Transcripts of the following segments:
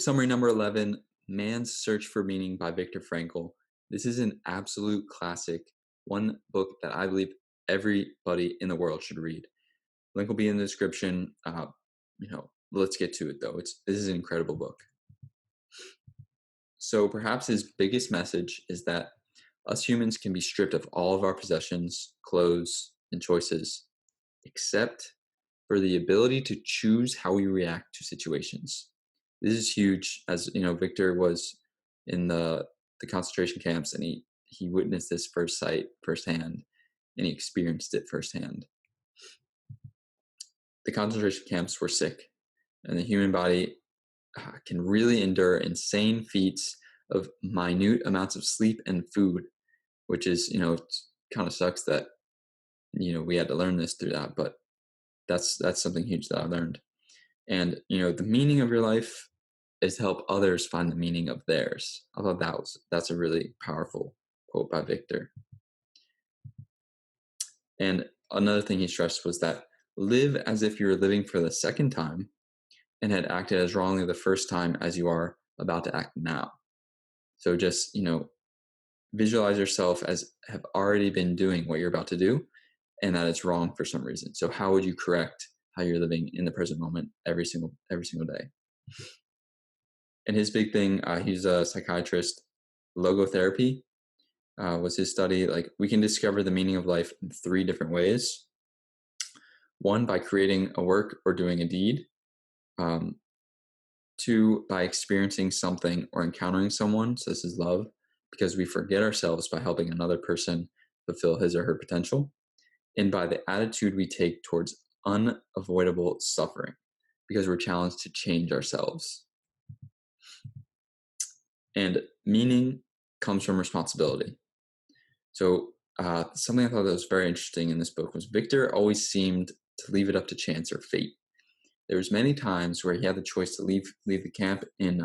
Summary number 11, Man's Search for Meaning by Viktor Frankl. This is an absolute classic, one book that I believe everybody in the world should read. Link will be in the description. Let's get to it though. This is an incredible book. So perhaps his biggest message is that us humans can be stripped of all of our possessions, clothes, and choices, except for the ability to choose how we react to situations. This is huge, as you know, Victor was in the concentration camps, and he witnessed this firsthand, and he experienced it firsthand. The concentration camps were sick, and the human body can really endure insane feats of minute amounts of sleep and food, which is, it kind of sucks that, we had to learn this through that, but that's something huge that I learned. And, the meaning of your life is to help others find the meaning of theirs. I thought that's a really powerful quote by Victor. And another thing he stressed was that live as if you were living for the second time and had acted as wrongly the first time as you are about to act now. So just, visualize yourself as have already been doing what you're about to do, and that it's wrong for some reason. So how would you correct how you're living in the present moment every single day? And his big thing, he's a psychiatrist, logotherapy was his study. Like, we can discover the meaning of life in 3 different ways. 1, by creating a work or doing a deed. 2, by experiencing something or encountering someone. So this is love, because we forget ourselves by helping another person fulfill his or her potential. And by the attitude we take towards unavoidable suffering, because we're challenged to change ourselves. And meaning comes from responsibility. So something I thought that was very interesting in this book was Victor always seemed to leave it up to chance or fate. There was many times where he had the choice to leave the camp in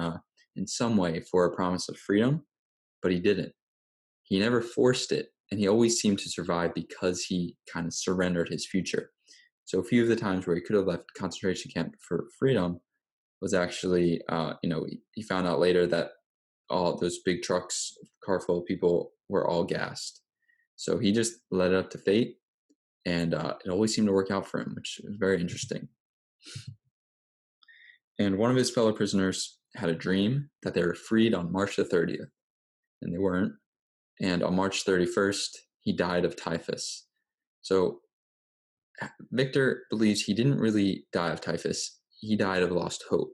some way for a promise of freedom, but he didn't. He never forced it, and he always seemed to survive because he kind of surrendered his future. So a few of the times where he could have left concentration camp for freedom was actually, he found out later that all those big trucks, car full of people, were all gassed. So he just let it up to fate, and it always seemed to work out for him, which is very interesting. And one of his fellow prisoners had a dream that they were freed on March the 30th, and they weren't. And on March 31st, he died of typhus. So Victor believes he didn't really die of typhus. He died of lost hope.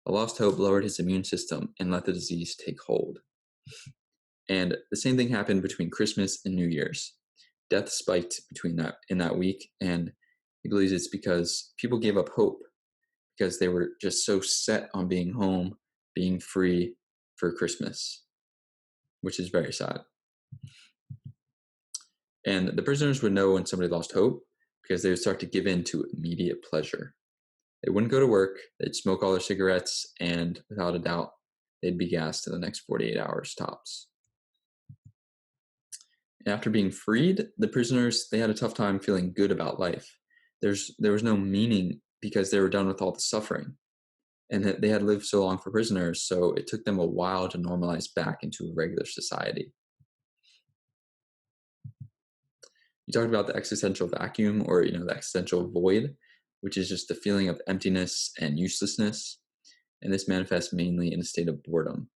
A lost hope lowered his immune system and let the disease take hold. And the same thing happened between Christmas and New Year's. Death spiked in that week, and he believes it's because people gave up hope because they were just so set on being home, being free for Christmas, which is very sad. And the prisoners would know when somebody lost hope because they would start to give in to immediate pleasure. They wouldn't go to work, they'd smoke all their cigarettes, and without a doubt, they'd be gassed in the next 48 hours tops. And after being freed, the prisoners, they had a tough time feeling good about life. There was no meaning because they were done with all the suffering. And they had lived so long for prisoners, so it took them a while to normalize back into a regular society. You talked about the existential vacuum, or the existential void, which is just the feeling of emptiness and uselessness. And this manifests mainly in a state of boredom.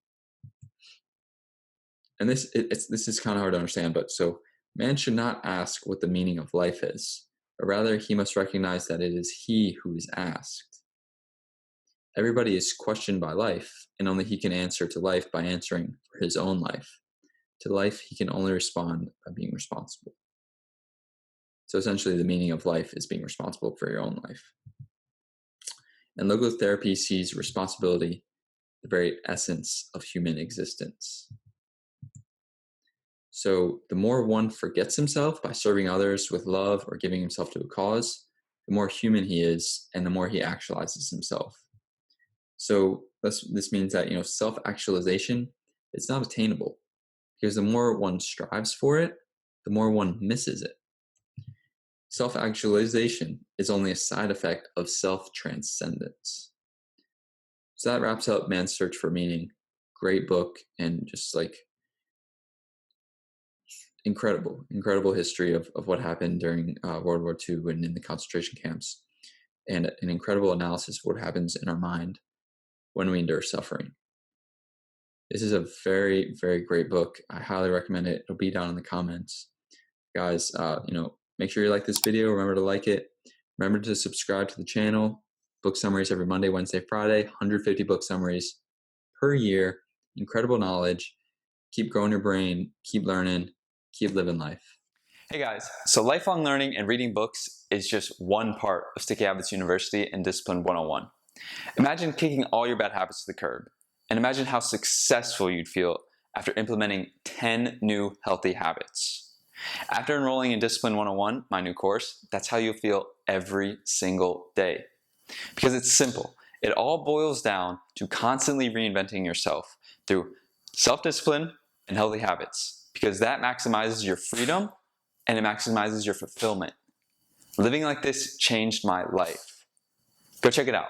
And this is kind of hard to understand, but so man should not ask what the meaning of life is, but rather he must recognize that it is he who is asked. Everybody is questioned by life, and only he can answer to life by answering for his own life. To life, he can only respond by being responsible. So essentially, the meaning of life is being responsible for your own life. And logotherapy sees responsibility, the very essence of human existence. So the more one forgets himself by serving others with love or giving himself to a cause, the more human he is and the more he actualizes himself. So this means that, self-actualization, it's not attainable, because the more one strives for it, the more one misses it. Self-actualization is only a side effect of self-transcendence. So that wraps up Man's Search for Meaning. Great book, and just like incredible history of what happened during World War II and in the concentration camps, and an incredible analysis of what happens in our mind when we endure suffering. This is a very great book. I highly recommend it. It'll be down in the comments. Guys, make sure you like this video. Remember to like it. Remember to subscribe to the channel. Book summaries every Monday, Wednesday, Friday. 150 book summaries per year. Incredible knowledge. Keep growing your brain. Keep learning. Keep living life. Hey guys, so lifelong learning and reading books is just one part of Sticky Habits University and Discipline 101. Imagine kicking all your bad habits to the curb, and imagine how successful you'd feel after implementing 10 new healthy habits. After enrolling in Discipline 101, my new course, that's how you'll feel every single day. Because it's simple. It all boils down to constantly reinventing yourself through self-discipline and healthy habits, because that maximizes your freedom and it maximizes your fulfillment. Living like this changed my life. Go check it out.